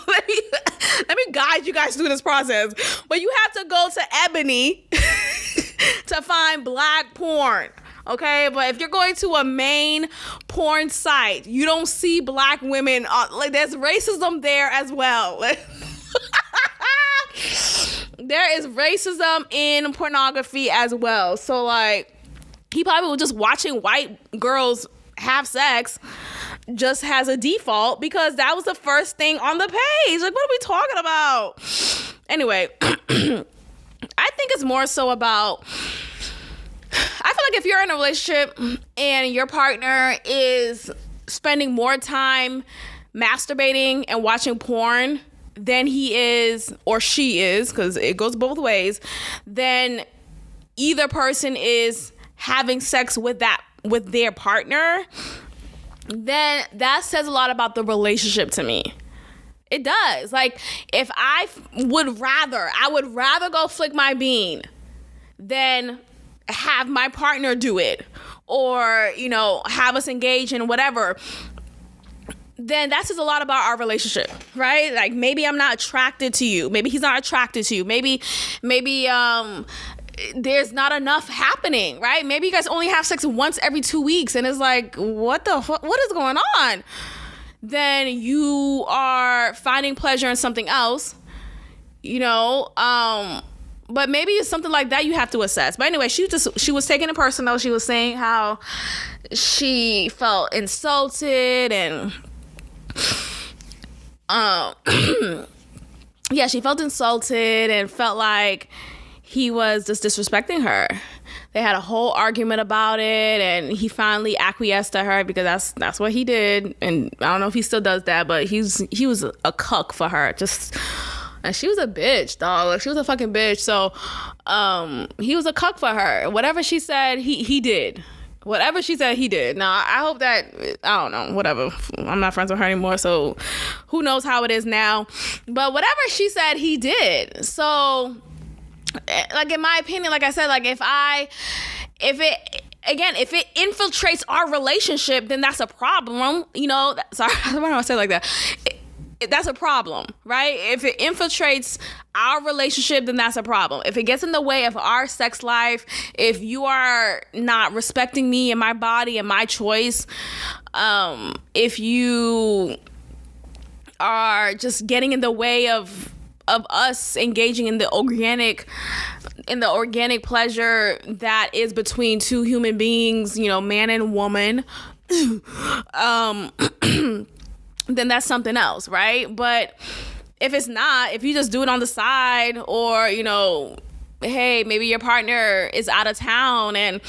Let me guide you guys through this process. But you have to go to Ebony to find black porn. Okay, but if you're going to a main porn site, you don't see black women. Like, there's racism there as well. There is racism in pornography as well. So like, he probably was just watching white girls have sex just has a default because that was the first thing on the page. Like, what are we talking about? Anyway, I think it's more so about, I feel like if you're in a relationship and your partner is spending more time masturbating and watching porn than he is or she is, because it goes both ways, then either person is having sex with their partner, then that says a lot about the relationship to me. It does. Like, if I would rather go flick my bean than have my partner do it, or, have us engage in whatever, then that says a lot about our relationship, right? Like, maybe I'm not attracted to you. Maybe he's not attracted to you. Maybe there's not enough happening, right? Maybe you guys only have sex once every 2 weeks, and it's like, what the fuck? What is going on? Then you are finding pleasure in something else, but maybe it's something like that you have to assess. But anyway, she was taking it personal. She was saying how she felt insulted and she felt insulted and felt like he was just disrespecting her. They had a whole argument about it, and he finally acquiesced to her because that's what he did. And I don't know if he still does that, but he was a cuck for her. And she was a bitch, dog. Like, she was a fucking bitch. So he was a cuck for her. Whatever she said, he did. Whatever she said, he did. Now, I hope that, I don't know, whatever. I'm not friends with her anymore, so who knows how it is now. But whatever she said, he did. So, like, in my opinion, like I said, like, if it infiltrates our relationship, then that's a problem. Sorry, why do I say it like that? That's a problem, right? If it infiltrates our relationship, then that's a problem. If it gets in the way of our sex life, if you are not respecting me and my body and my choice, If you are just getting in the way of us engaging in the organic pleasure that is between two human beings, man and woman, then that's something else, right? But if it's not, if you just do it on the side, or hey, maybe your partner is out of town and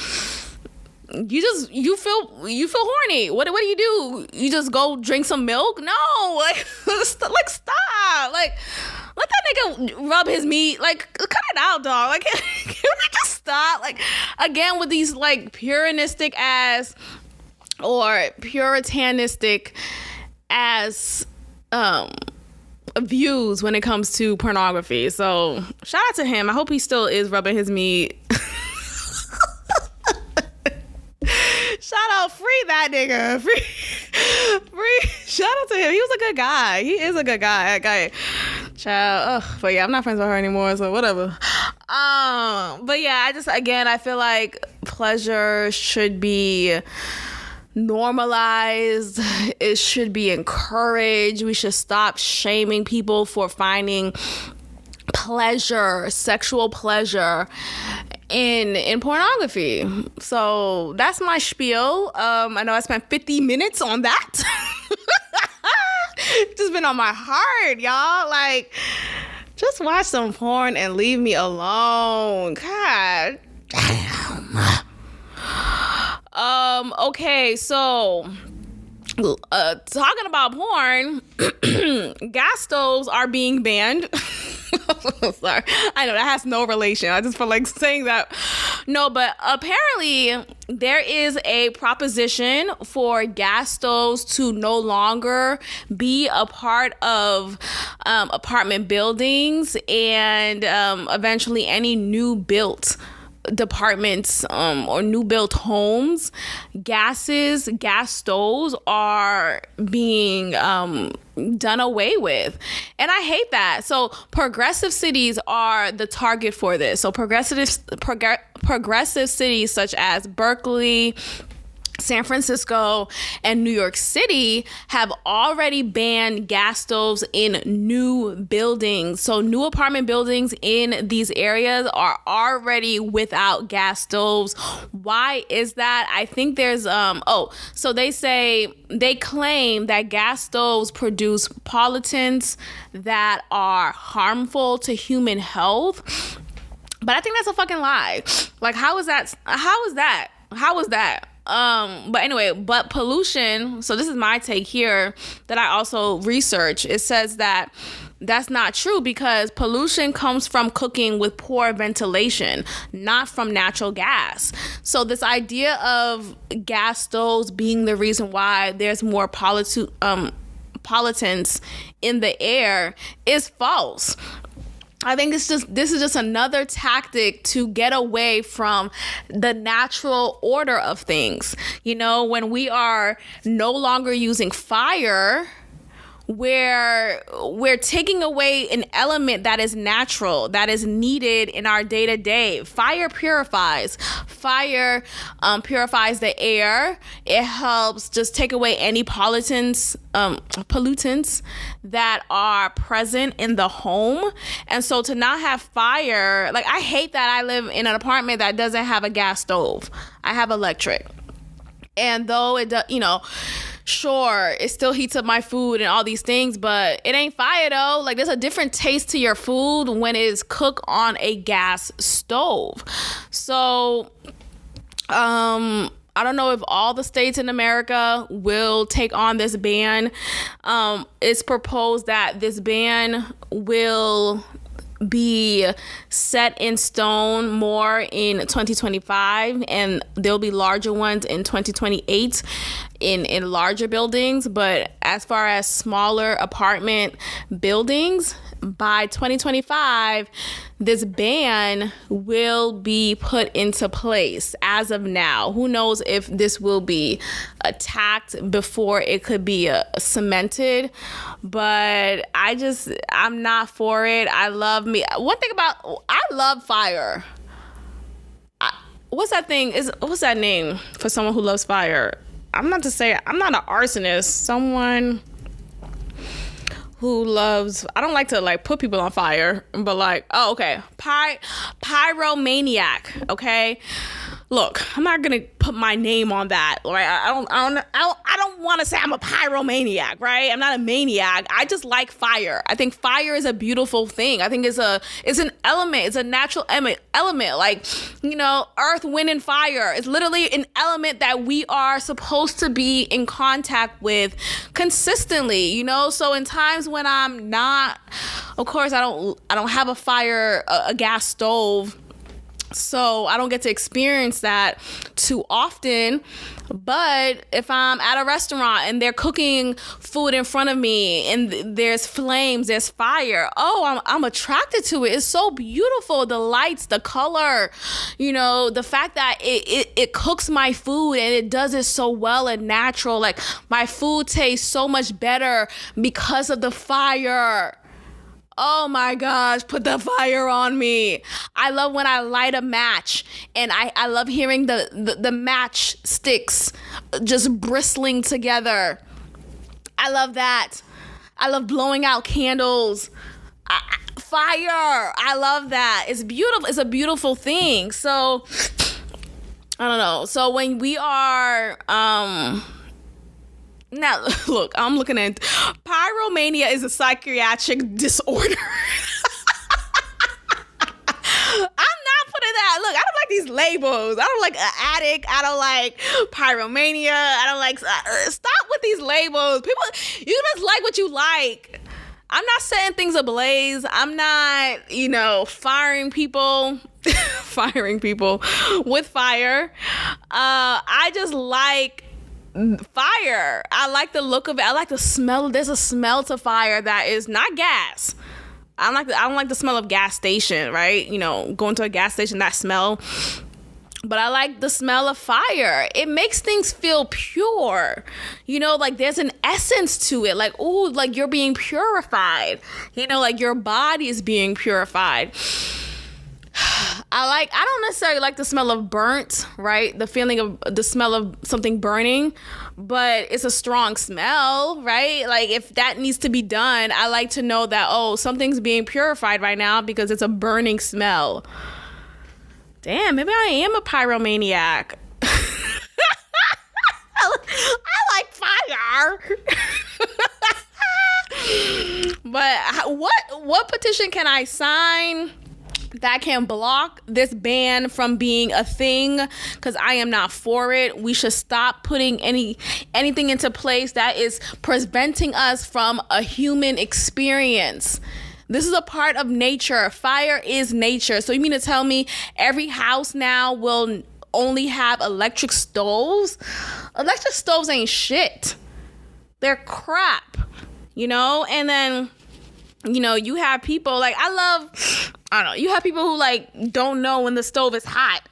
you feel horny. What do you do? You just go drink some milk? No, like stop. Like, let that nigga rub his meat. Like, cut it out, dog. Like, can we just stop? Like, again, with these like puritanistic ass or puritanistic ass views when it comes to pornography. So shout out to him. I hope he still is rubbing his meat. Shout out, free that nigga. Free. Shout out to him. He was a good guy. He is a good guy. Child. Ugh. But yeah, I'm not friends with her anymore, so whatever. But yeah, I feel like pleasure should be normalized. It should be encouraged. We should stop shaming people for finding pleasure, sexual pleasure in pornography. So that's my spiel. I know I spent 50 minutes on that. Just been on my heart, y'all. Like, just watch some porn and leave me alone. God damn. Okay, so talking about porn, gas stoves are being banned. Sorry, I know that has no relation. I just feel like saying that. No, but apparently there is a proposition for gas stoves to no longer be a part of apartment buildings and eventually any new built departments or new built homes. Gas stoves are being done away with, and I hate that. So progressive cities are the target for this. So progressive cities such as Berkeley, San Francisco, and New York City have already banned gas stoves in new buildings. So new apartment buildings in these areas are already without gas stoves. Why is that? I think there's so they claim that gas stoves produce pollutants that are harmful to human health. But I think that's a fucking lie. Like, how is that? But anyway, pollution, so this is my take here that I also researched. It says that that's not true because pollution comes from cooking with poor ventilation, not from natural gas. So this idea of gas stoves being the reason why there's more pollutants in the air is false. I think this is just another tactic to get away from the natural order of things. When we are no longer using fire, we're taking away an element that is natural, that is needed in our day-to-day. Fire purifies. Fire purifies the air. It helps just take away any pollutants that are present in the home. And so to not have fire, like, I hate that I live in an apartment that doesn't have a gas stove. I have electric. And though it does, sure, it still heats up my food and all these things, but it ain't fire though. Like, there's a different taste to your food when it's cooked on a gas stove. So, I don't know if all the states in America will take on this ban. It's proposed that this ban will be set in stone more in 2025, and there'll be larger ones in 2028 in larger buildings. But as far as smaller apartment buildings, by 2025, this ban will be put into place. As of now, who knows if this will be attacked before it could be cemented, but I'm not for it. I love fire. What's that name for someone who loves fire? I'm not to say I'm not an arsonist. Someone who loves, I don't like to like put people on fire, but like, oh, okay. Pyromaniac, okay? Look, I'm not gonna put my name on that, right? I don't want to say I'm a pyromaniac, right? I'm not a maniac. I just like fire. I think fire is a beautiful thing. I think it's an element. It's a natural element. Like, you know, earth, wind, and fire. It's literally an element that we are supposed to be in contact with consistently. You know, so in times when I'm not, of course, I don't have a gas stove. So I don't get to experience that too often. But if I'm at a restaurant and they're cooking food in front of me and there's flames, there's fire, I'm attracted to it. It's so beautiful. The lights, the color, you know, the fact that it cooks my food and it does it so well and natural. Like, my food tastes so much better because of the fire. Oh my gosh, put the fire on me. I love when I light a match and I love hearing the match sticks just bristling together. I love that. I love blowing out candles. Fire. I love that. It's beautiful. It's a beautiful thing. So, I don't know. So when we are, now, look, I'm looking at pyromania is a psychiatric disorder. I'm not putting that. Look, I don't like these labels. I don't like addict. I don't like pyromania. I don't like. Stop with these labels. People, you just like what you like. I'm not setting things ablaze. I'm not, you know, firing people with fire. I just like fire. I like the look of it. I like the smell. There's a smell to fire that is not gas. I don't like the smell of gas station, right? You know, going to a gas station, that smell. But I like the smell of fire. It makes things feel pure. You know, like there's an essence to it. Like, ooh, like you're being purified. You know, like your body is being purified. I don't necessarily like the smell of burnt, right? The smell of something burning, but it's a strong smell, right? Like if that needs to be done, I like to know that, oh, something's being purified right now because it's a burning smell. Damn, maybe I am a pyromaniac. I like fire. But what petition can I sign that can block this ban from being a thing? Because I am not for it. We should stop putting anything into place that is preventing us from a human experience. This is a part of nature. Fire is nature. So you mean to tell me every house now will only have electric stoves? Electric stoves ain't shit. They're crap, you know? And then, you know, you have people like, you have people who like don't know when the stove is hot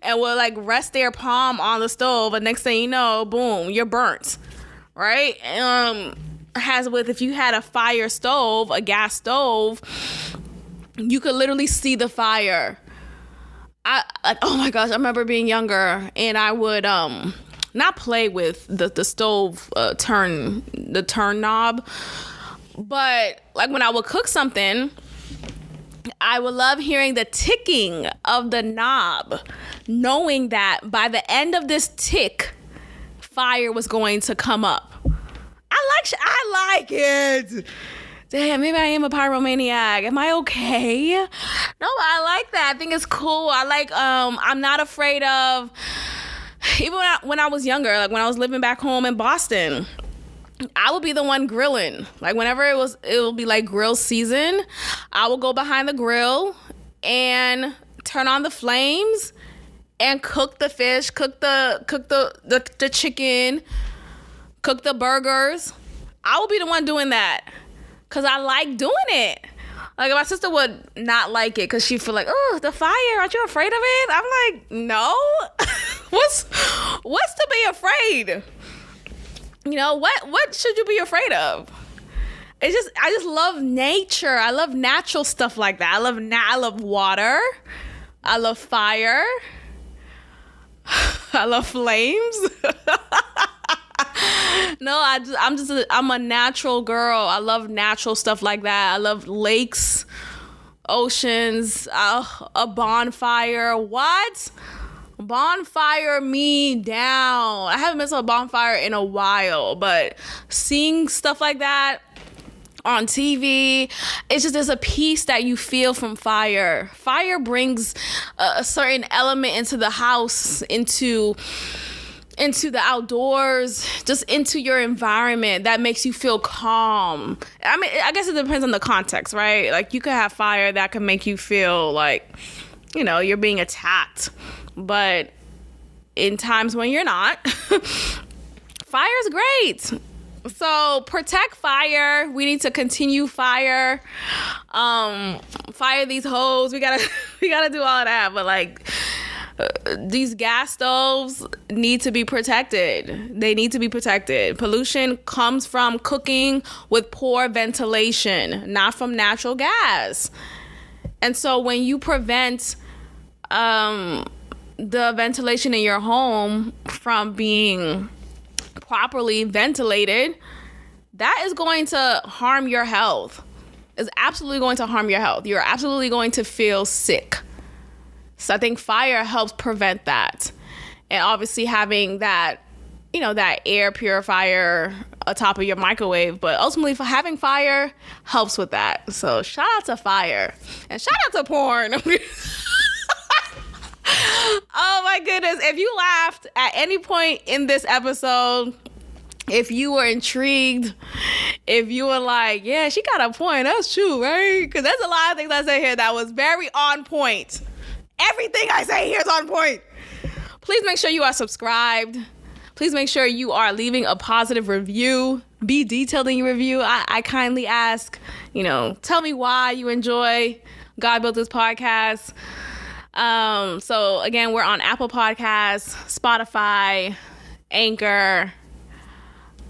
and will like rest their palm on the stove, and next thing you know, boom, you're burnt, right? If you had a fire stove, a gas stove, you could literally see the fire. Oh my gosh, I remember being younger and I would not play with the stove turn knob, but like when I would cook something, I would love hearing the ticking of the knob, knowing that by the end of this tick, fire was going to come up. I like it. Damn, maybe I am a pyromaniac. Am I okay? No, I like that. I think it's cool. I like, I'm not afraid of, even when I was younger, like when I was living back home in Boston, I would be the one grilling. Like whenever it will be like grill season, I will go behind the grill and turn on the flames and cook the fish, cook the chicken, cook the burgers. I will be the one doing that because I like doing it. Like my sister would not like it because she'd feel like, oh, the fire, aren't you afraid of it? I'm like, no. What's to be afraid? You know, what should you be afraid of? I just love nature. I love natural stuff like that. I love water. I love fire. I love flames. No, I'm a natural girl. I love natural stuff like that. I love lakes, oceans, a bonfire. What? Bonfire me down. I haven't been to a bonfire in a while, but seeing stuff like that on TV, it's just, there's a peace that you feel from fire. Fire brings a certain element into the house, into the outdoors, just into your environment that makes you feel calm. I mean, I guess it depends on the context, right? Like, you could have fire that can make you feel like, you're being attacked. But in times when you're not, fire's great. So protect fire. We need to continue fire. Fire these hoes. We gotta do all of that. But like, these gas stoves need to be protected. They need to be protected. Pollution comes from cooking with poor ventilation, not from natural gas. And so when you prevent the ventilation in your home from being properly ventilated, that is going to harm your health. It's absolutely going to harm your health. You're absolutely going to feel sick. So I think fire helps prevent that. And obviously having that, that air purifier atop of your microwave, but ultimately for having fire helps with that. So shout out to fire and shout out to porn. Oh my goodness. If you laughed at any point in this episode, if you were intrigued, if you were like, yeah, she got a point. That's true, right? Because there's a lot of things I say here that was very on point. Everything I say here is on point. Please make sure you are subscribed. Please make sure you are leaving a positive review. Be detailed in your review. I kindly ask, tell me why you enjoy God Built This Podcast. So again, we're on Apple Podcasts, Spotify, Anchor,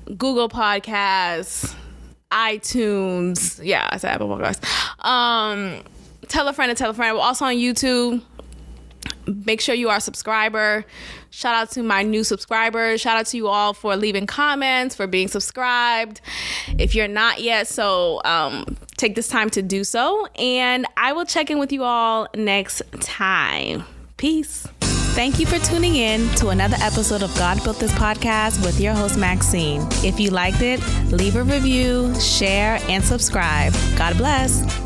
Google Podcasts, iTunes. Yeah, I said Apple Podcasts. Tell a friend and tell a friend. We're also on YouTube. Make sure you are a subscriber. Shout out to my new subscribers. Shout out to you all for leaving comments, for being subscribed. If you're not yet, so take this time to do so. And I will check in with you all next time. Peace. Thank you for tuning in to another episode of God Built This Podcast with your host, Maxine. If you liked it, leave a review, share, and subscribe. God bless.